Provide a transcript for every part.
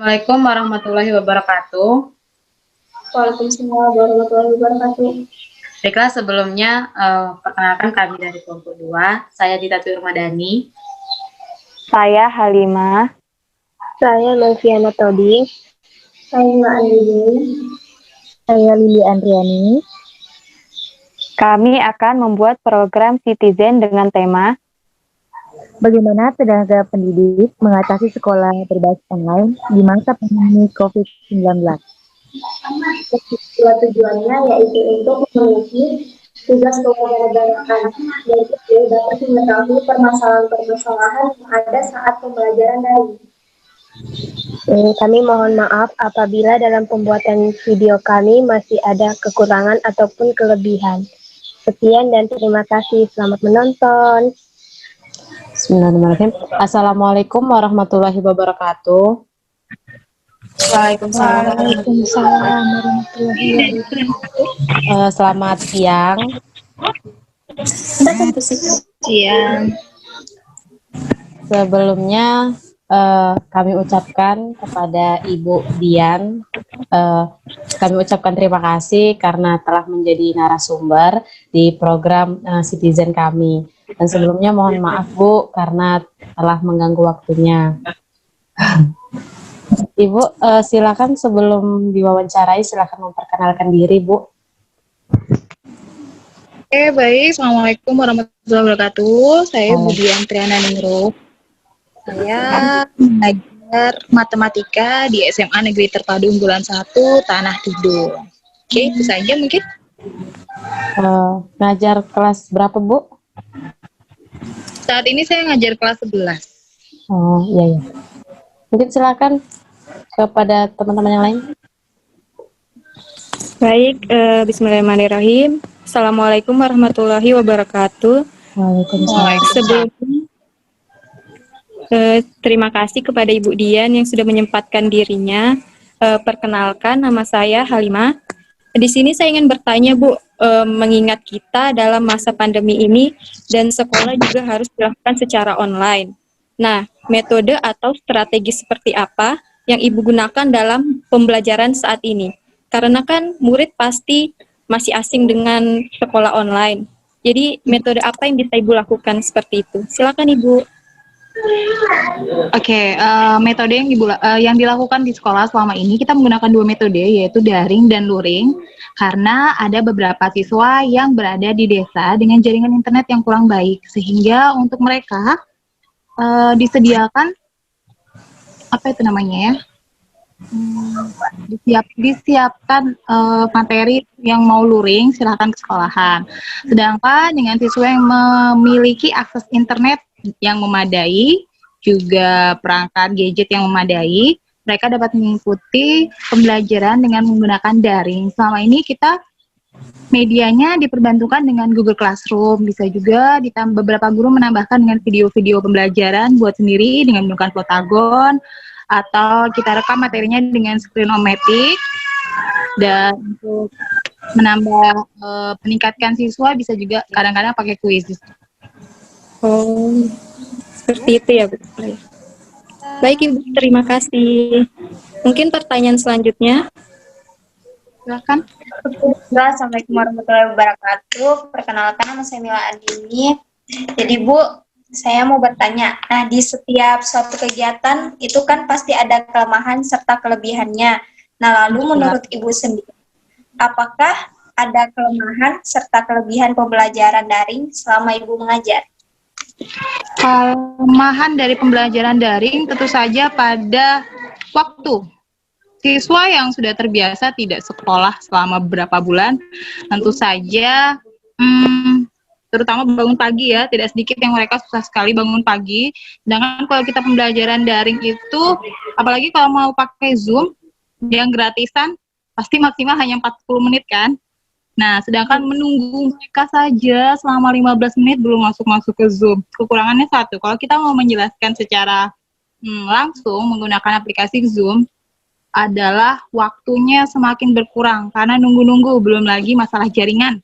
Assalamualaikum warahmatullahi wabarakatuh. Waalaikumsalam warahmatullahi wabarakatuh. Baiklah, sebelumnya perkenalkan kami dari kelompok 2. Saya Dita Turmadani. Saya Halimah. Saya Noviana Todi. Saya Andini. Saya Lili Andriani. Kami akan membuat program Citizen dengan tema Bagaimana tenaga pendidik mengatasi sekolah berbasis online di masa pandemi COVID-19. Kedua tujuannya yaitu untuk memenuhi tugas kewarganegaraan, yaitu dapat mengetahui permasalahan-permasalahan yang ada saat pembelajaran daring. Kami mohon maaf apabila dalam pembuatan video kami masih ada kekurangan ataupun kelebihan. Sekian dan terima kasih. Selamat menonton. Bismillahirrahmanirrahim. Assalamualaikum warahmatullahi wabarakatuh. Waalaikumsalam. warahmatullahi wabarakatuh. Selamat siang. Siang. Sebelumnya kami ucapkan kepada Ibu Dian, kami ucapkan terima kasih karena telah menjadi narasumber di program Citizen kami. Dan sebelumnya mohon maaf Bu karena telah mengganggu waktunya. Ibu silakan sebelum diwawancarai silakan memperkenalkan diri Bu. Oke, baik. Assalamualaikum warahmatullahi wabarakatuh. Saya Budian Triana Ningrum. Saya mengajar matematika di SMA Negeri Terpadu Unggulan 1 Tanah Tidung. Oke, itu saja mungkin. Ngajar kelas berapa Bu? Saat ini saya ngajar kelas 11. Oh iya. Mungkin silakan kepada teman-teman yang lain. Baik, bismillahirrahmanirrahim. Assalamualaikum warahmatullahi wabarakatuh. Waalaikumsalam. Sebelumnya, terima kasih kepada Ibu Dian yang sudah menyempatkan dirinya. Perkenalkan, nama saya Halimah. Di sini saya ingin bertanya, Bu, mengingat kita dalam masa pandemi ini dan sekolah juga harus dilakukan secara online. Nah, metode atau strategi seperti apa yang Ibu gunakan dalam pembelajaran saat ini? Karena kan murid pasti masih asing dengan sekolah online. Jadi metode apa yang bisa Ibu lakukan seperti itu? Silakan Ibu. Oke, metode yang dilakukan di sekolah selama ini kita menggunakan dua metode yaitu daring dan luring karena ada beberapa siswa yang berada di desa dengan jaringan internet yang kurang baik sehingga untuk mereka disediakan apa itu namanya ya disiapkan materi yang mau luring silahkan ke sekolahan. Sedangkan dengan siswa yang memiliki akses internet yang memadai, juga perangkat gadget yang memadai, mereka dapat mengikuti pembelajaran dengan menggunakan daring. Selama ini kita medianya diperbantukan dengan Google Classroom, bisa juga beberapa guru menambahkan dengan video-video pembelajaran buat sendiri dengan menggunakan Plotagon, atau kita rekam materinya dengan Screenomatic, dan untuk menambah meningkatkan siswa bisa juga kadang-kadang pakai kuis. Oh, seperti itu ya, Bu. Baik, Ibu, terima kasih. Mungkin pertanyaan selanjutnya. Silakan. Assalamualaikum warahmatullahi wabarakatuh. Perkenalkan, nama saya Mila Andini. Jadi Bu, saya mau bertanya. Nah, di setiap suatu kegiatan itu kan pasti ada kelemahan serta kelebihannya. Nah, lalu menurut Ibu sendiri, apakah ada kelemahan serta kelebihan pembelajaran daring selama Ibu mengajar? Kelemahan dari pembelajaran daring tentu saja pada waktu. Siswa yang sudah terbiasa tidak sekolah selama beberapa bulan, tentu saja terutama bangun pagi ya, tidak sedikit yang mereka susah sekali bangun pagi. Sedangkan kalau kita pembelajaran daring itu, apalagi kalau mau pakai Zoom yang gratisan, pasti maksimal hanya 40 menit kan. Nah, sedangkan menunggu mereka saja selama 15 menit belum masuk ke Zoom. Kekurangannya satu, kalau kita mau menjelaskan secara langsung menggunakan aplikasi Zoom, adalah waktunya semakin berkurang karena nunggu-nunggu, belum lagi masalah jaringan.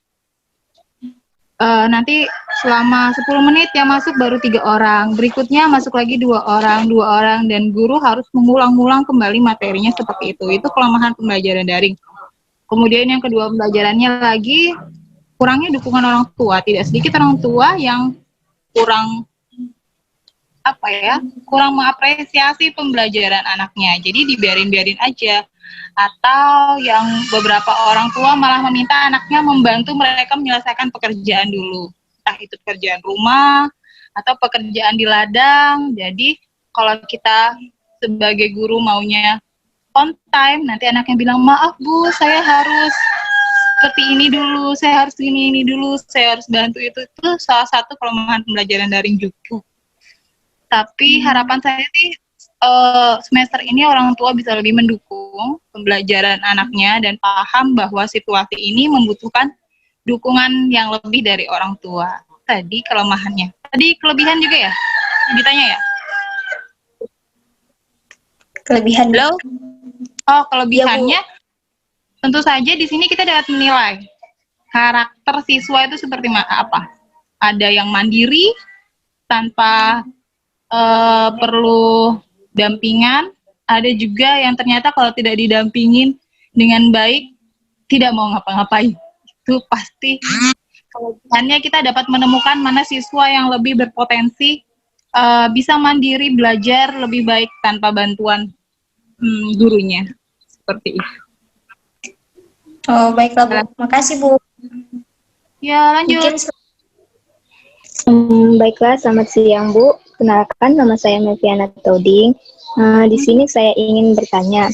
nanti selama 10 menit yang masuk baru 3 orang, berikutnya masuk lagi 2 orang, dan guru harus mengulang-ulang kembali materinya seperti itu. Itu kelemahan pembelajaran daring. Kemudian yang kedua, pembelajarannya lagi kurangnya dukungan orang tua. Tidak sedikit orang tua yang kurang kurang mengapresiasi pembelajaran anaknya. Jadi dibiarin-biarin aja. Atau yang beberapa orang tua malah meminta anaknya membantu mereka menyelesaikan pekerjaan dulu. Entah itu pekerjaan rumah atau pekerjaan di ladang. Jadi kalau kita sebagai guru maunya on time, nanti anaknya bilang, maaf Bu, saya harus seperti ini dulu, saya harus ini dulu, saya harus bantu itu. Itu salah satu kelemahan pembelajaran daring juga. Tapi harapan saya sih semester ini orang tua bisa lebih mendukung pembelajaran anaknya dan paham bahwa situasi ini membutuhkan dukungan yang lebih dari orang tua. Tadi kelemahannya. Tadi kelebihan juga ya? Ditanya ya? Kelebihan. Halo? Oh, kelebihannya tentu saja di sini kita dapat menilai karakter siswa itu seperti apa. Ada yang mandiri tanpa perlu dampingan, ada juga yang ternyata kalau tidak didampingin dengan baik tidak mau ngapa-ngapain. Itu pasti kelebihannya kita dapat menemukan mana siswa yang lebih berpotensi bisa mandiri belajar lebih baik tanpa bantuan gurunya. Seperti itu. Oh, baiklah Bu. Makasih Bu. Ya, lanjut. Baiklah, selamat siang Bu. Kenalkan, nama saya Melviana Toding. Di sini saya ingin bertanya,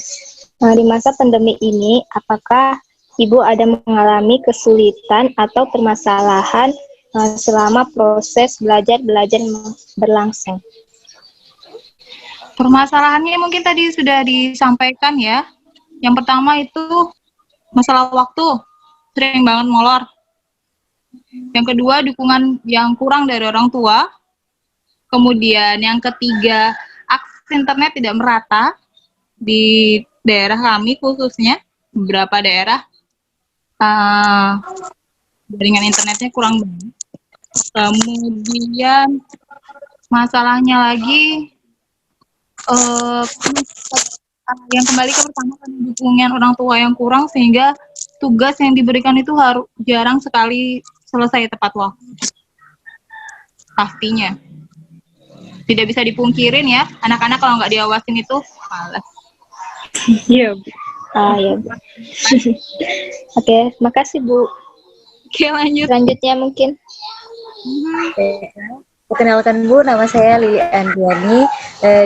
di masa pandemi ini, apakah Ibu ada mengalami kesulitan atau permasalahan selama proses belajar berlangsung? Permasalahannya mungkin tadi sudah disampaikan ya. Yang pertama itu masalah waktu, sering banget molor. Yang kedua, dukungan yang kurang dari orang tua. Kemudian yang ketiga, akses internet tidak merata di daerah kami khususnya, beberapa daerah jaringan internetnya kurang banyak. Kemudian masalahnya lagi yang kembali ke pertama, dukungan orang tua yang kurang sehingga tugas yang diberikan itu harus jarang sekali selesai tepat waktu. Pastinya tidak bisa dipungkirin ya, anak-anak kalau nggak diawasin itu malas. Iya, Bu. Ya, Bu. Oke, makasih Bu. Oke, lanjut. Selanjutnya mungkin. Perkenalkan Bu, nama saya Lili Andriani.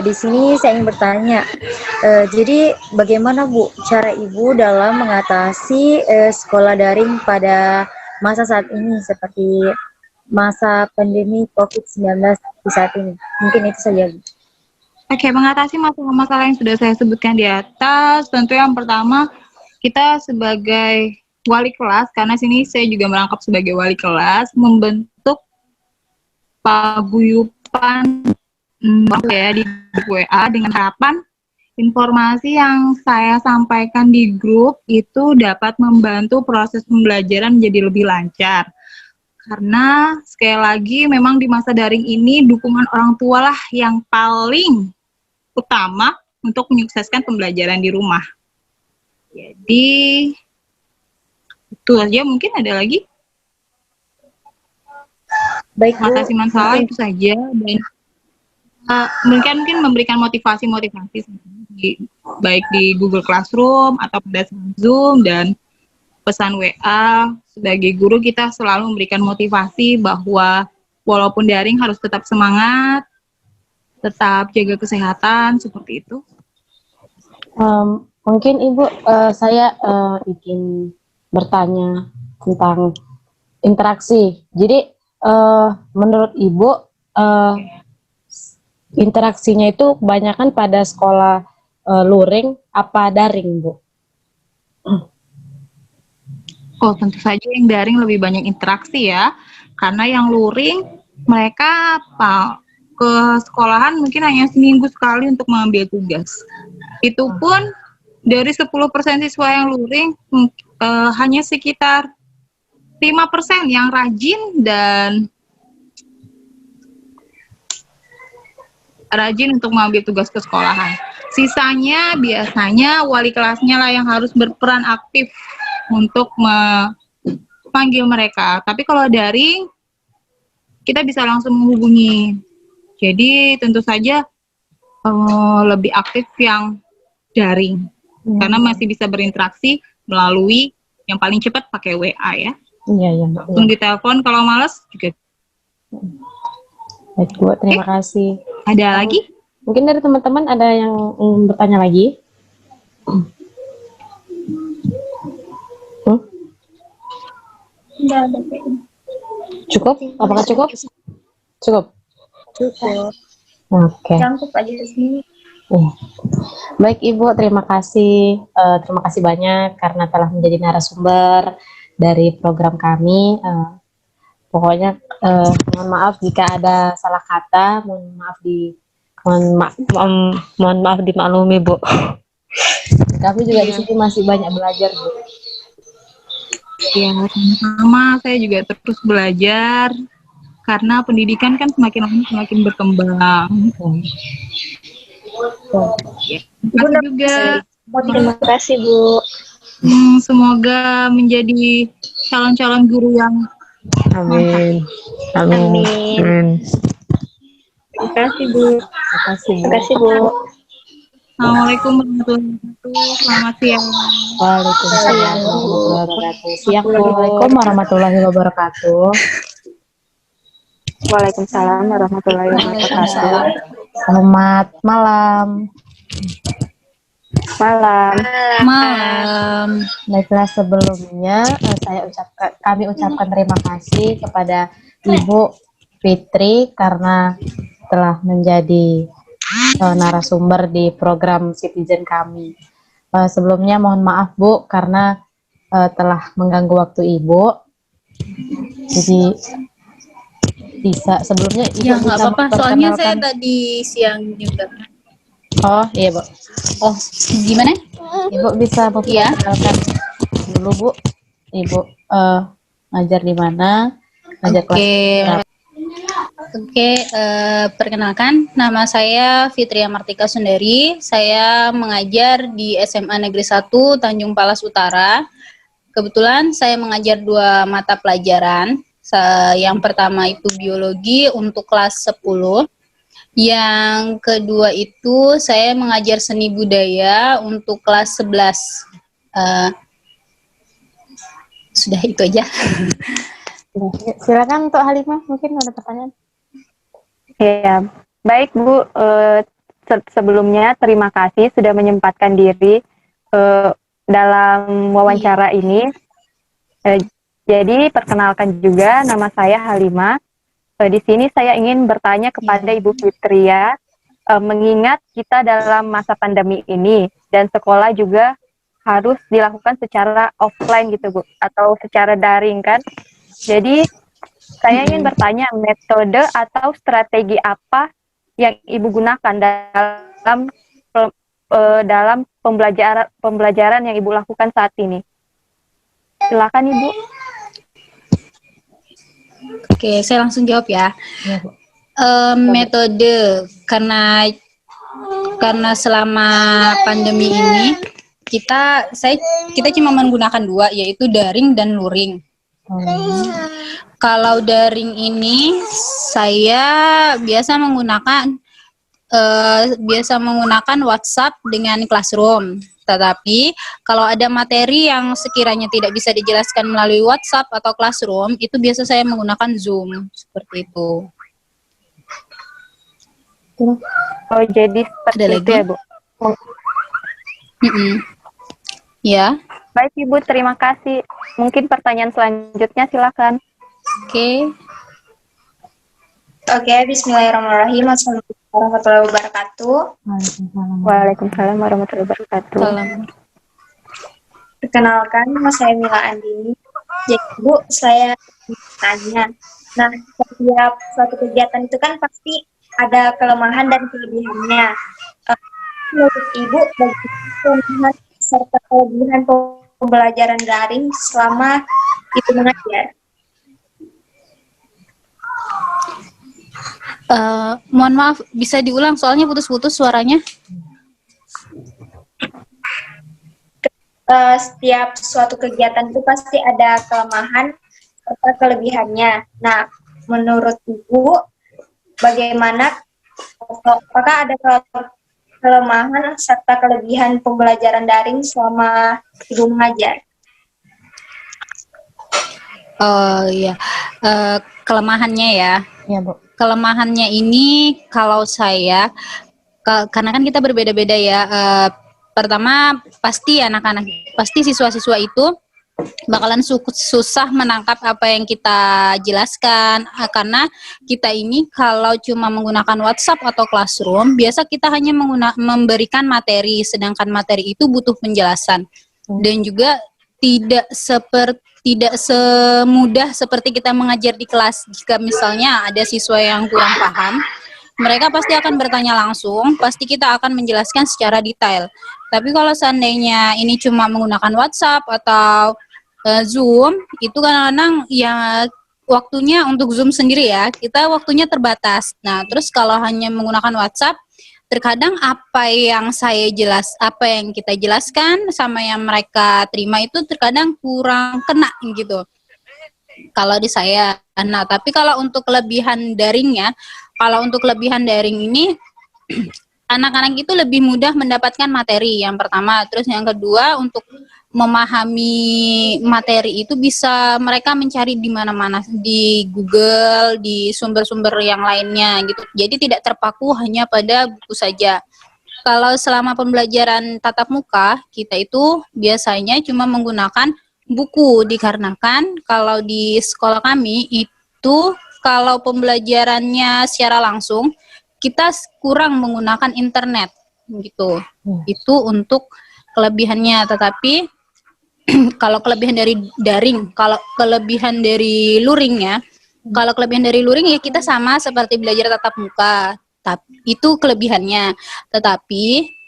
Di sini saya ingin bertanya, jadi bagaimana Bu cara Ibu dalam mengatasi sekolah daring pada masa saat ini seperti masa pandemi COVID-19 di saat ini? Mungkin itu saja Bu. Oke, mengatasi masalah-masalah yang sudah saya sebutkan di atas, tentu yang pertama kita sebagai wali kelas, karena sini saya juga merangkap sebagai wali kelas, membentuk paguyuban ya di WA dengan harapan informasi yang saya sampaikan di grup itu dapat membantu proses pembelajaran menjadi lebih lancar. Karena sekali lagi memang di masa daring ini dukungan orang tua lah yang paling utama untuk menyukseskan pembelajaran di rumah. Jadi itu aja, mungkin ada lagi. Baik Bu. Mengatasi masalah itu saja, dan mungkin memberikan motivasi baik di Google Classroom atau pada Zoom, dan pesan WA. Sebagai guru kita selalu memberikan motivasi bahwa walaupun daring harus tetap semangat, tetap jaga kesehatan, seperti itu. Mungkin Ibu, saya ingin bertanya tentang interaksi. Jadi menurut Ibu, interaksinya itu kebanyakan pada sekolah luring apa daring, Bu? Oh, tentu saja yang daring lebih banyak interaksi ya. Karena yang luring, mereka ke sekolahan mungkin hanya seminggu sekali untuk mengambil tugas. Itu pun dari 10% siswa yang luring, hanya sekitar 5% yang rajin dan rajin untuk mengambil tugas ke sekolahan. Sisanya biasanya wali kelasnya lah yang harus berperan aktif untuk memanggil mereka. Tapi kalau daring, kita bisa langsung menghubungi. Jadi tentu saja lebih aktif yang daring. Karena masih bisa berinteraksi melalui yang paling cepat pakai WA ya. Iya. Langsung ditelepon kalau males juga. Baik Bu, terima kasih. Ada lagi? Mungkin dari teman-teman ada yang bertanya lagi? Enggak ada kayaknya. Cukup? Apakah cukup? Cukup. Oke. Cangkup aja di sini. Baik Ibu, terima kasih. Terima kasih banyak karena telah menjadi narasumber dari program kami. Pokoknya mohon maaf jika ada salah kata, mohon maaf dimaklumi Bu. Kami juga di sini masih banyak belajar Bu. Ya, sama saya juga terus belajar karena pendidikan kan semakin lama semakin berkembang. Terima kasih juga. Terima kasih, Bu. Semoga menjadi calon-calon guru yang Amin. Amin. terima kasih Bu. Terima kasih, Bu. Assalamualaikum warahmatullahi wabarakatuh. Selamat siang. Waalaikumsalam warahmatullahi wabarakatuh. Assalamualaikum warahmatullahi wabarakatuh. Waalaikumsalam warahmatullahi wabarakatuh. Selamat malam. Malam. Baiklah sebelumnya kami ucapkan terima kasih kepada Ibu Fitri karena telah menjadi narasumber di program Citizen kami. Sebelumnya mohon maaf Bu karena telah mengganggu waktu Ibu. Jadi bisa sebelumnya Ibu Ya nggak bisa apa-apa, soalnya saya memperkenalkan. tadi siang juga. Oh iya Bu. Oh, gimana? Ibu bisa memperkenalkan dulu Bu. Ibu ngajar di mana? Ngajar kelas berapa? Oke, perkenalkan, nama saya Fitria Martika Sundari. Saya mengajar di SMA Negeri 1 Tanjung Palas Utara. Kebetulan saya mengajar 2 mata pelajaran. Yang pertama itu biologi untuk kelas 10. Yang kedua itu saya mengajar seni budaya untuk kelas 11. Sudah itu aja. Silakan untuk Halimah, mungkin ada pertanyaan. Ya, baik Bu. Sebelumnya terima kasih sudah menyempatkan diri dalam wawancara ini. Jadi perkenalkan juga, nama saya Halimah. Di sini saya ingin bertanya kepada Ibu Fitria, mengingat kita dalam masa pandemi ini dan sekolah juga harus dilakukan secara offline gitu Bu, atau secara daring kan. Jadi saya ingin bertanya metode atau strategi apa yang Ibu gunakan dalam pembelajaran yang Ibu lakukan saat ini. Silakan Ibu. Oke, saya langsung jawab ya. Metode karena selama pandemi ini kita cuma menggunakan 2, yaitu daring dan luring. Kalau daring ini saya biasa menggunakan WhatsApp dengan Classroom. Tetapi kalau ada materi yang sekiranya tidak bisa dijelaskan melalui WhatsApp atau Classroom, itu biasa saya menggunakan Zoom, seperti itu. Oh, jadi seperti Ada itu lagi? ya Bu. Ya, Baik Ibu, terima kasih. Mungkin pertanyaan selanjutnya silakan. oke. Oke, bismillahirrahmanirrahim. Assalamualaikum warahmatullahi wabarakatuh. Waalaikumsalam warahmatullahi wabarakatuh. Salam. Perkenalkan, nama saya Mila Andini. Jadi Bu, saya tanya. Nah, setiap suatu kegiatan itu kan pasti ada kelemahan dan kelebihannya. Menurut Ibu, bagaimana kelemahan serta kelebihan pembelajaran daring selama Ibu mengajar. Mohon maaf, bisa diulang soalnya putus-putus suaranya. Setiap suatu kegiatan itu pasti ada kelemahan serta kelebihannya. Nah, menurut Ibu, bagaimana, apakah ada kelemahan serta kelebihan pembelajaran daring selama Ibu mengajar? Oh iya, kelemahannya ya. Iya, Bu. Kelemahannya ini kalau saya, karena kan kita berbeda-beda ya. Pertama pasti siswa-siswa itu bakalan susah menangkap apa yang kita jelaskan, karena kita ini kalau cuma menggunakan WhatsApp atau Classroom, biasa kita hanya memberikan materi, sedangkan materi itu butuh penjelasan. Dan juga tidak semudah seperti kita mengajar di kelas. Jika misalnya ada siswa yang kurang paham, mereka pasti akan bertanya langsung, pasti kita akan menjelaskan secara detail. Tapi kalau seandainya ini cuma menggunakan WhatsApp atau Zoom, itu kadang-kadang ya waktunya untuk Zoom sendiri ya, kita waktunya terbatas. Nah, terus kalau hanya menggunakan WhatsApp, terkadang apa yang kita jelaskan sama yang mereka terima itu terkadang kurang kena gitu. Kalau di saya. Nah, tapi kalau untuk kelebihan daringnya, ini anak-anak itu lebih mudah mendapatkan materi yang pertama. Terus yang kedua, untuk memahami materi itu bisa mereka mencari di mana-mana, di Google, di sumber-sumber yang lainnya gitu. Jadi tidak terpaku hanya pada buku saja. Kalau selama pembelajaran tatap muka, kita itu biasanya cuma menggunakan buku, dikarenakan kalau di sekolah kami itu kalau pembelajarannya secara langsung, kita kurang menggunakan internet gitu. Itu untuk kelebihannya. Tetapi kalau kelebihan dari daring, kalau kelebihan dari luring ya, ya kita sama seperti belajar tatap muka. Itu kelebihannya. Tetapi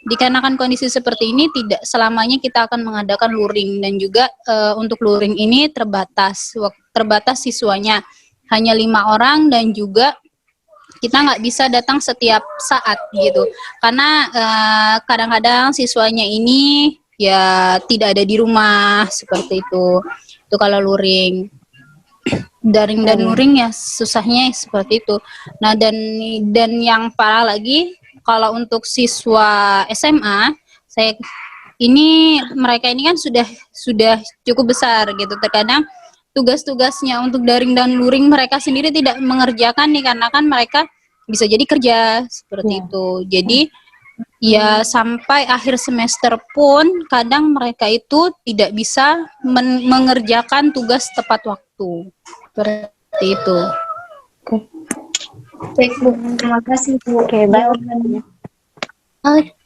dikarenakan kondisi seperti ini tidak selamanya kita akan mengadakan luring, dan juga untuk luring ini terbatas siswanya, hanya 5 orang, dan juga kita nggak bisa datang setiap saat gitu, karena kadang-kadang siswanya ini ya tidak ada di rumah seperti itu. Itu kalau luring. Daring dan luring ya susahnya seperti itu. Nah, dan yang parah lagi kalau untuk siswa SMA, mereka ini kan sudah cukup besar gitu. Terkadang tugas-tugasnya untuk daring dan luring mereka sendiri tidak mengerjakan nih, karena kan mereka bisa jadi kerja seperti itu. Jadi ya sampai akhir semester pun kadang mereka itu tidak bisa mengerjakan tugas tepat waktu. Seperti itu. Baik, Bu. Terima kasih, Bu. Oke, baik.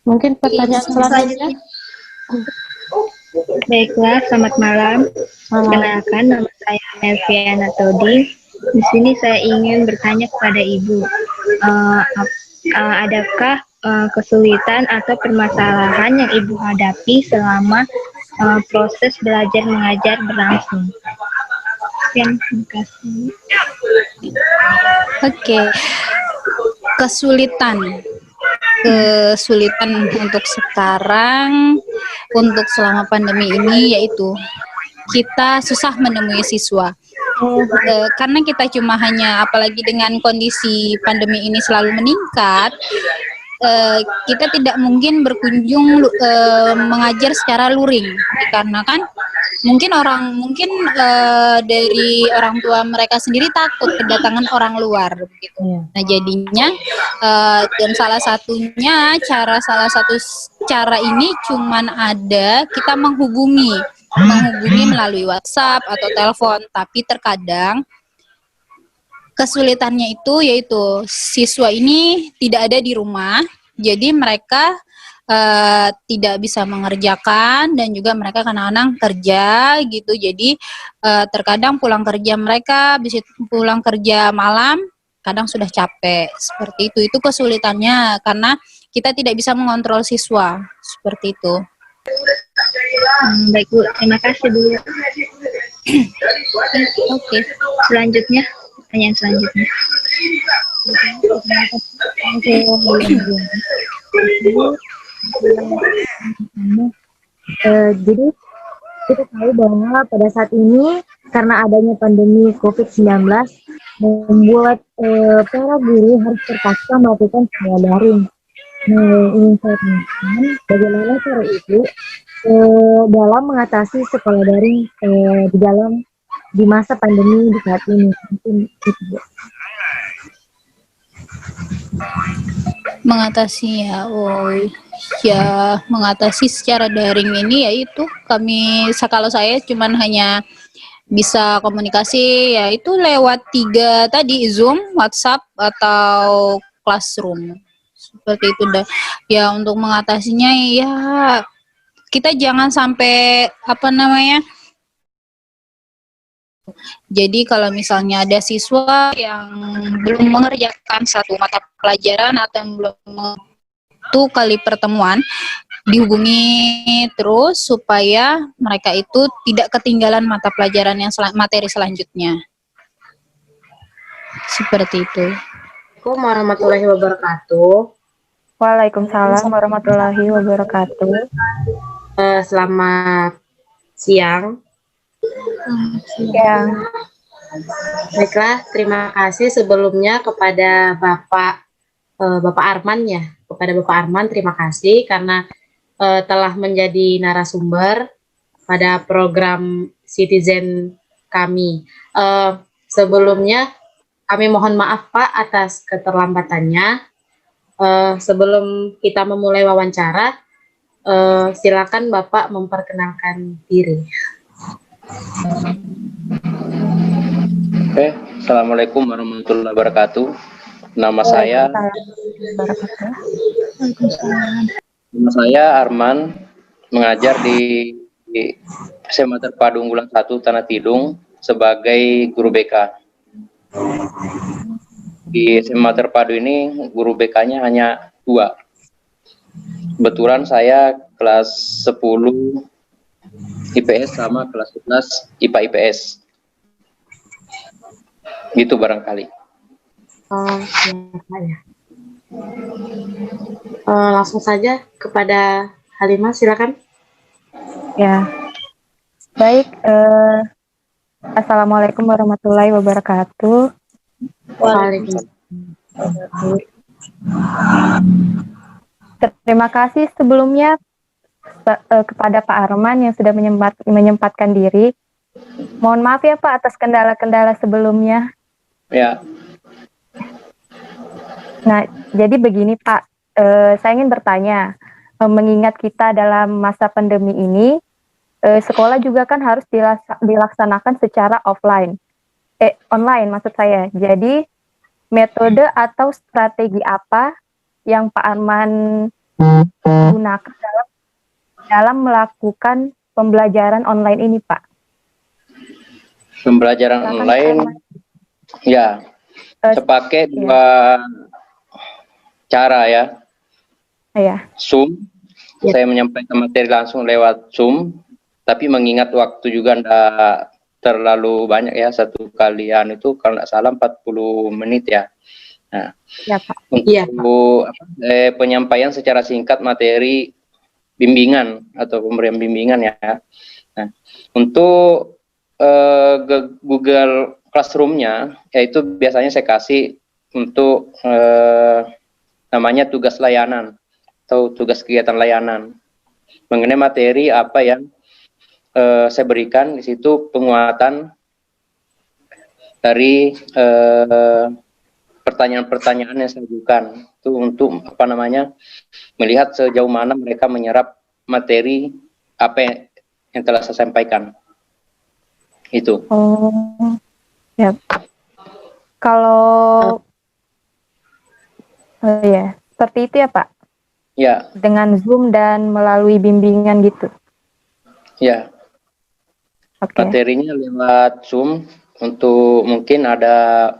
Mungkin pertanyaan selanjutnya. Baiklah, selamat malam. Perkenalkan, nama saya Melviana Toding. Di sini saya ingin bertanya kepada Ibu, adakah kesulitan atau permasalahan yang Ibu hadapi selama proses belajar mengajar berlangsung? Terima kasih. Oke. Kesulitan untuk sekarang, untuk selama pandemi ini, yaitu kita susah menemui siswa. Karena kita cuma hanya, apalagi dengan kondisi pandemi ini selalu meningkat, kita tidak mungkin berkunjung mengajar secara luring, dikarenakan mungkin dari orang tua mereka sendiri takut kedatangan orang luar begitu. Nah, jadinya dan salah satu cara ini cuman ada kita menghubungi melalui WhatsApp atau telepon. Tapi terkadang kesulitannya itu yaitu siswa ini tidak ada di rumah, jadi mereka tidak bisa mengerjakan, dan juga mereka kadang-kadang kerja gitu. Jadi terkadang pulang kerja malam, kadang sudah capek seperti itu. Itu kesulitannya karena kita tidak bisa mengontrol siswa seperti itu. Baik, Bu. Terima kasih, Bu. Oke. Selanjutnya, pertanyaan selanjutnya. Jadi kita tahu bahwa pada saat ini karena adanya pandemi COVID-19 membuat para guru harus terpaksa melakukan sekolah daring. Nah, yang ingin saya tanyakan, bagaimana cara Ibu dalam mengatasi sekolah daring di masa pandemi di saat ini? Mungkin itu, Bu. Mengatasinya, oh ya, mengatasi secara daring ini yaitu kalau saya cuman hanya bisa komunikasi yaitu lewat 3 tadi, Zoom, WhatsApp, atau Classroom. Seperti itu dah. Ya, untuk mengatasinya ya kita jangan sampai jadi kalau misalnya ada siswa yang belum mengerjakan satu mata pelajaran atau yang belum itu kali pertemuan, dihubungi terus supaya mereka itu tidak ketinggalan mata pelajaran yang materi selanjutnya. Seperti itu. Assalamualaikum warahmatullahi wabarakatuh. Waalaikumsalam warahmatullahi wabarakatuh. Selamat siang. Ya, Baiklah, terima kasih sebelumnya kepada Bapak Arman ya. Kepada Bapak Arman terima kasih karena telah menjadi narasumber pada program Citizen kami. Sebelumnya kami mohon maaf Pak atas keterlambatannya. Sebelum kita memulai wawancara, silakan Bapak memperkenalkan diri. Oke, Assalamualaikum warahmatullahi wabarakatuh. Nama saya Arman, mengajar di SMA Terpadu Unggulan 1 Tanah Tidung sebagai guru BK. Di SMA Terpadu ini guru BK-nya hanya 2. Kebetulan saya kelas 10 IPS sama kelas 11 IPA IPS. Gitu barangkali. Ya. Langsung saja kepada Halimah, silakan. ya. Baik, Assalamualaikum warahmatullahi wabarakatuh. Waalaikumsalam. Terima kasih sebelumnya kepada Pak Arman yang sudah menyempatkan diri. Mohon maaf ya Pak atas kendala-kendala sebelumnya. Ya. Nah, jadi begini Pak, saya ingin bertanya, mengingat kita dalam masa pandemi ini, sekolah juga kan harus dilaksanakan secara online maksud saya. Jadi, metode atau strategi apa yang Pak Arman gunakan dalam melakukan pembelajaran online ini, Pak? Pembelajaran online, ya, saya pakai 2 cara ya. Ya. Zoom, saya menyampaikan materi langsung lewat Zoom, tapi mengingat waktu juga enggak terlalu banyak ya, satu kalian itu kalau nggak salah 40 menit ya. Nah, Ya, Pak. untuk penyampaian secara singkat materi bimbingan atau pemberian bimbingan ya. Nah, untuk Google Classroom-nya, yaitu biasanya saya kasih untuk namanya tugas layanan atau tugas kegiatan layanan mengenai materi apa yang saya berikan di situ, penguatan dari pertanyaan-pertanyaan yang saya ajukan itu untuk melihat sejauh mana mereka menyerap materi apa yang telah saya sampaikan. Itu. Oh, ya. Kalau ya, seperti itu ya Pak? Ya. Dengan Zoom dan melalui bimbingan gitu? Ya. Okay. Materinya lewat Zoom, untuk mungkin ada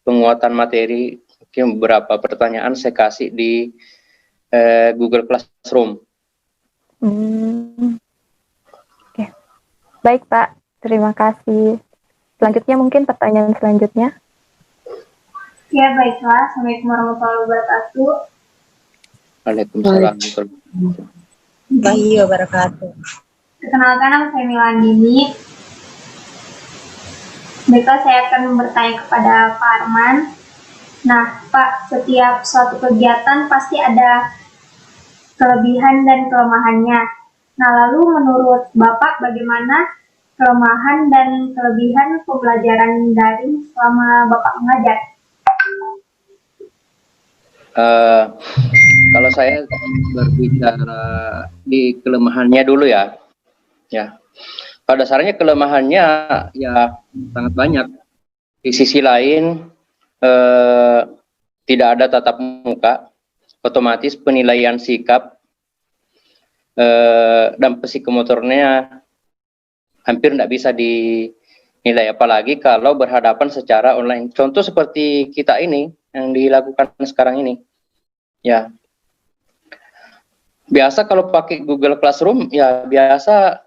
penguatan materi, mungkin beberapa pertanyaan saya kasih di Google Classroom. Oke. Baik Pak, terima kasih. Selanjutnya mungkin pertanyaan selanjutnya. Ya, baiklah. Assalamualaikum warahmatullahi wabarakatuh. Waalaikumsalam. Warahmatullahi wabarakatuh. Perkenalkan, nama saya Milandini. Baiklah, saya akan bertanya kepada Pak Arman. Nah, Pak, setiap suatu kegiatan pasti ada kelebihan dan kelemahannya. Nah, lalu menurut Bapak bagaimana kelemahan dan kelebihan pembelajaran daring selama Bapak mengajar? Kalau saya berbicara di kelemahannya dulu ya. Pada dasarnya kelemahannya ya sangat banyak. Di sisi lain tidak ada tatap muka, otomatis penilaian sikap dan psikomotornya hampir tidak bisa dinilai, apalagi kalau berhadapan secara online. Contoh seperti kita ini yang dilakukan sekarang ini, ya biasa kalau pakai Google Classroom ya biasa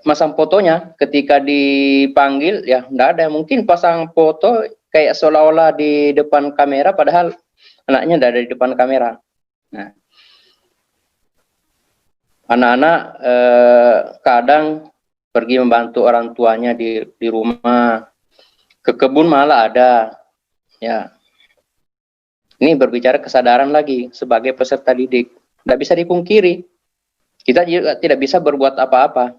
masang fotonya, ketika dipanggil ya enggak ada, mungkin pasang foto kayak seolah-olah di depan kamera padahal anaknya enggak ada di depan kamera. Nah, anak-anak kadang pergi membantu orang tuanya di rumah, ke kebun malah ada. Ya, ini berbicara kesadaran lagi sebagai peserta didik, tidak bisa dipungkiri. Kita juga tidak bisa berbuat apa-apa.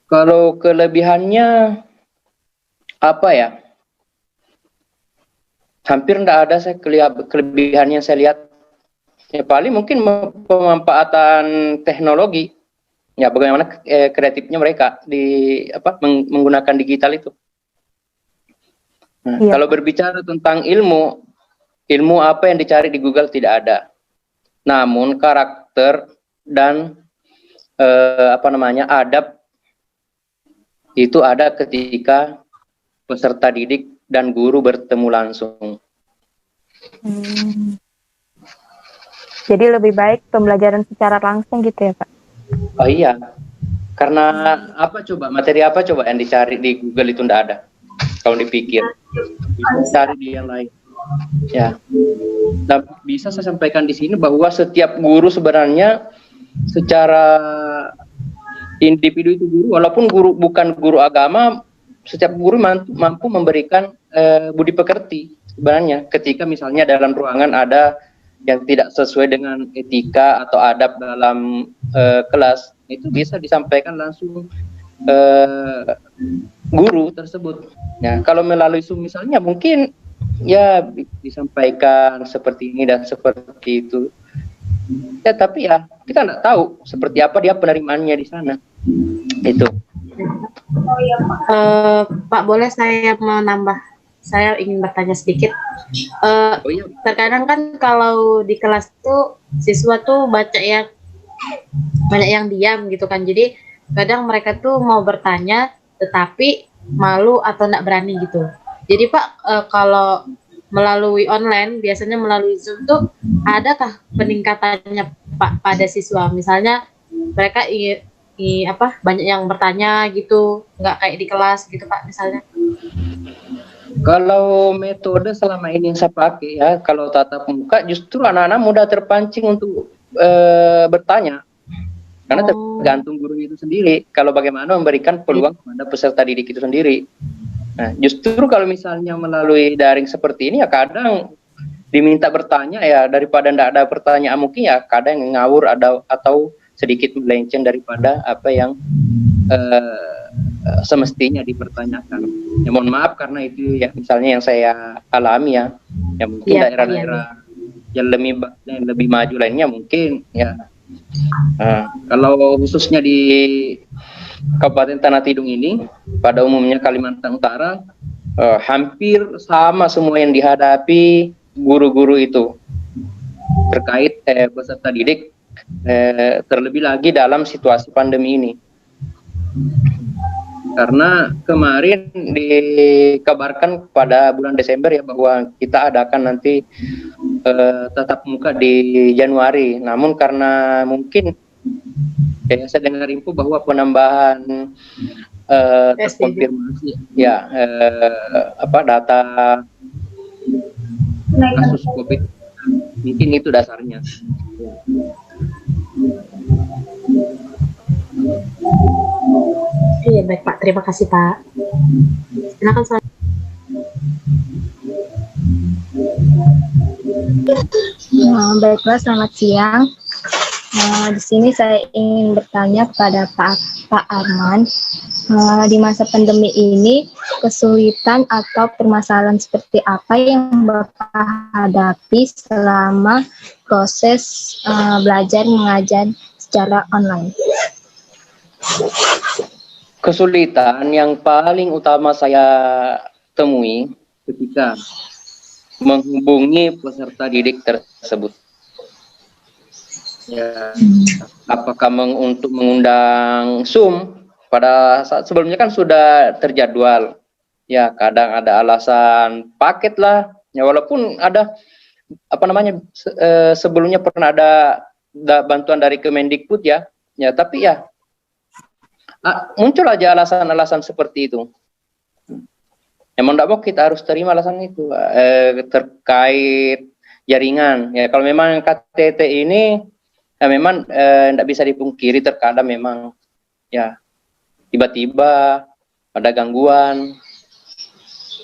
Kalau kelebihannya apa ya? Hampir tidak ada saya kelebihannya saya lihat. Ya paling mungkin pemanfaatan teknologi. Ya bagaimana kreatifnya mereka di menggunakan digital itu. Nah, kalau berbicara tentang ilmu apa yang dicari di Google tidak ada. Namun karakter dan adab itu ada ketika peserta didik dan guru bertemu langsung. Jadi lebih baik pembelajaran secara langsung gitu ya, Pak? Oh iya, karena materi apa coba yang dicari di Google itu tidak ada. Kalau dipikir, bisa cari di yang lain. Ya, dan bisa saya sampaikan di sini bahwa setiap guru sebenarnya secara individu itu guru, walaupun guru bukan guru agama, setiap guru mampu memberikan budi pekerti sebenarnya. Ketika misalnya dalam ruangan ada yang tidak sesuai dengan etika atau adab dalam kelas, itu bisa disampaikan langsung guru tersebut. Ya, kalau melalui Zoom misalnya mungkin ya disampaikan seperti ini dan seperti itu. Ya, tapi ya kita nggak tahu seperti apa dia penerimaannya di sana. Itu. Pak, boleh saya menambah? Saya ingin bertanya sedikit. Terkadang kan kalau di kelas tuh siswa tuh banyak yang diam gitu kan. Jadi kadang mereka tuh mau bertanya tetapi malu atau nggak berani gitu. Jadi Pak, kalau melalui online, biasanya melalui Zoom tuh adakah peningkatannya Pak pada siswa? Misalnya mereka banyak yang bertanya gitu, nggak kayak di kelas gitu Pak misalnya. Kalau metode selama ini yang saya pakai ya, kalau tatap muka justru anak-anak mudah terpancing untuk bertanya. Karena tergantung guru itu sendiri, kalau bagaimana memberikan peluang kepada peserta didik itu sendiri. Nah, justru kalau misalnya melalui daring seperti ini ya kadang diminta bertanya ya, daripada tidak ada pertanyaan mungkin ya kadang ngawur atau sedikit melenceng daripada apa yang semestinya dipertanyakan. Ya mohon maaf karena itu ya misalnya yang saya alami ya mungkin daerah-daerah yang lebih maju lainnya mungkin ya. Kalau khususnya di Kabupaten Tanah Tidung ini, pada umumnya Kalimantan Utara, hampir sama semua yang dihadapi guru-guru itu terkait peserta didik, terlebih lagi dalam situasi pandemi ini. Karena kemarin dikabarkan pada bulan Desember ya bahwa kita adakan nanti tatap muka di Januari, namun karena mungkin Kayak saya dengar info bahwa penambahan terkonfirmasi ya data kasus COVID, mungkin itu dasarnya. Iya, baik Pak, terima kasih Pak. Silakan selanjutnya. Baiklah, selamat siang. Di sini saya ingin bertanya kepada Pak Arman. Di masa pandemi ini, kesulitan atau permasalahan seperti apa yang Bapak hadapi selama proses belajar mengajar secara online? Kesulitan yang paling utama saya temui ketika menghubungi peserta didik tersebut. Ya, apakah untuk mengundang Zoom pada saat sebelumnya kan sudah terjadwal. Ya, kadang ada alasan paket lah. Ya, walaupun ada sebelumnya pernah ada bantuan dari Kemendikbud ya. Ya, tapi ya muncul aja alasan-alasan seperti itu. Emang tidak mau kita harus terima alasan itu terkait jaringan. Ya, kalau memang KTT ini ya memang tidak bisa dipungkiri, terkadang memang ya tiba-tiba ada gangguan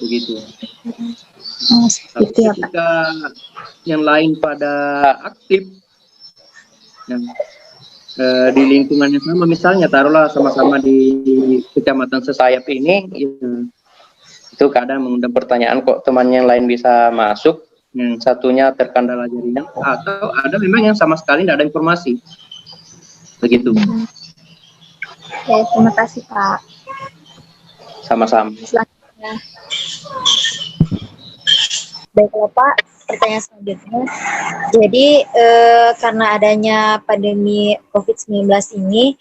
begitu. Tapi ketika yang lain pada aktif yang di lingkungan yang sama, misalnya taruhlah sama-sama di kecamatan sesayap ini, ya, itu kadang mengundang pertanyaan kok teman yang lain bisa masuk, yang satunya terkendala jaringan, atau ada memang yang sama sekali tidak ada informasi begitu. Oke, terima kasih Pak. Sama-sama. Selanjutnya. Baiklah Pak, pertanyaan selanjutnya. Jadi karena adanya pandemi COVID-19 ini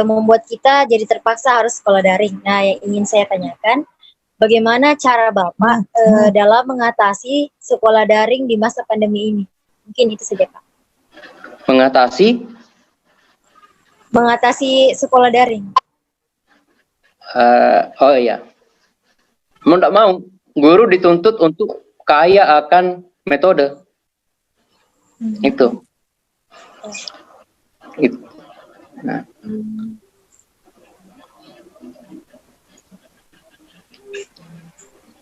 membuat kita jadi terpaksa harus sekolah daring. Nah, yang ingin saya tanyakan, bagaimana cara Bapak dalam mengatasi sekolah daring di masa pandemi ini? Mungkin itu saja Pak. Mengatasi sekolah daring. Oh iya, mau tidak mau guru dituntut untuk kaya akan metode itu. Nah.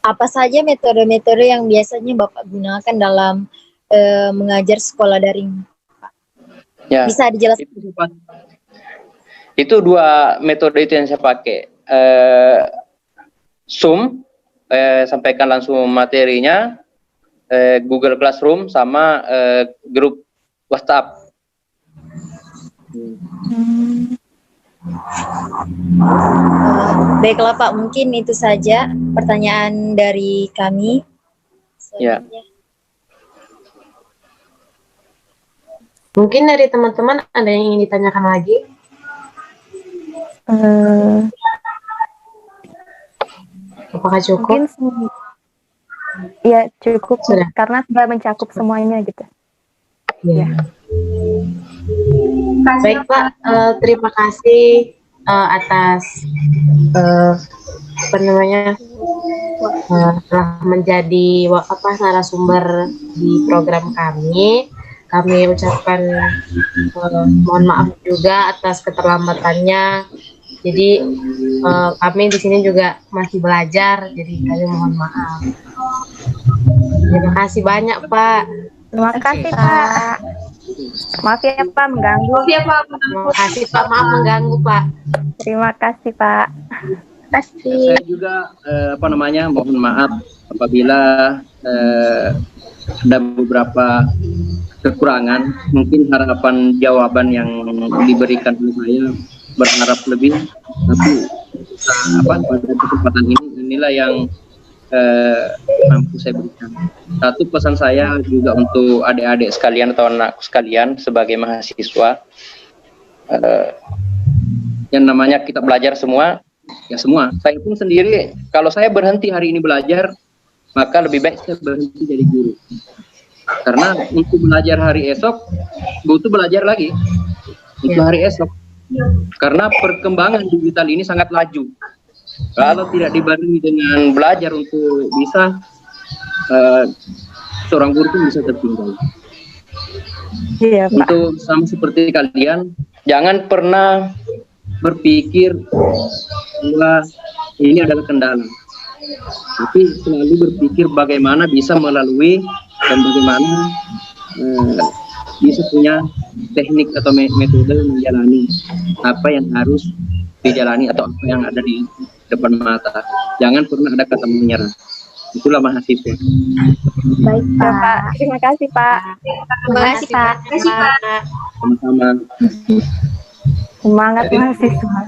Apa saja metode-metode yang biasanya Bapak gunakan dalam mengajar sekolah daring, Pak? Ya, Bisa dijelaskan? Itu dua metode itu yang saya pakai. Zoom, sampaikan langsung materinya, Google Classroom, sama grup WhatsApp. Baiklah Pak, mungkin itu saja pertanyaan dari kami. Ya. Mungkin dari teman-teman ada yang ingin ditanyakan lagi? Apakah cukup? Mungkin ya cukup Sudah. karena sudah mencakup semuanya gitu. Ya. Baik Pak, terima kasih atas telah menjadi narasumber di program kami. Kami ucapkan mohon maaf juga atas keterlambatannya. Jadi kami di sini juga masih belajar, jadi kami mohon maaf. Terima kasih banyak Pak. Terima kasih Pak. Maaf ya Pak mengganggu. Terima kasih Pak, maaf mengganggu Pak. Terima kasih Pak. Saya juga mohon maaf apabila ada beberapa kekurangan. Mungkin harapan jawaban yang diberikan oleh saya berharap lebih, tapi pada kesempatan inilah yang mampu saya berikan. Satu pesan saya juga untuk adik-adik sekalian atau anakku sekalian sebagai mahasiswa, yang namanya kita belajar semua, ya semua. Saya pun sendiri, kalau saya berhenti hari ini belajar, maka lebih baik saya berhenti jadi guru. Karena untuk belajar hari esok, butuh belajar lagi untuk hari esok. Karena perkembangan digital ini sangat laju. Kalau tidak dibarengi dengan belajar untuk bisa, seorang guru pun bisa tertinggal. Iya, Pak. Untuk sama seperti kalian, jangan pernah berpikir bahwa ini adalah kendala, tapi selalu berpikir bagaimana bisa melalui dan bagaimana bisa punya teknik atau metode menjalani apa yang harus dijalani atau apa yang ada di depan mata. Jangan pernah ada kata menyerah. Itulah mahasiswa. Baik, Ya, Pak. Pak. Terima kasih, Pak. Terima kasih, Pak. Sama-sama. Semangat mahasiswa.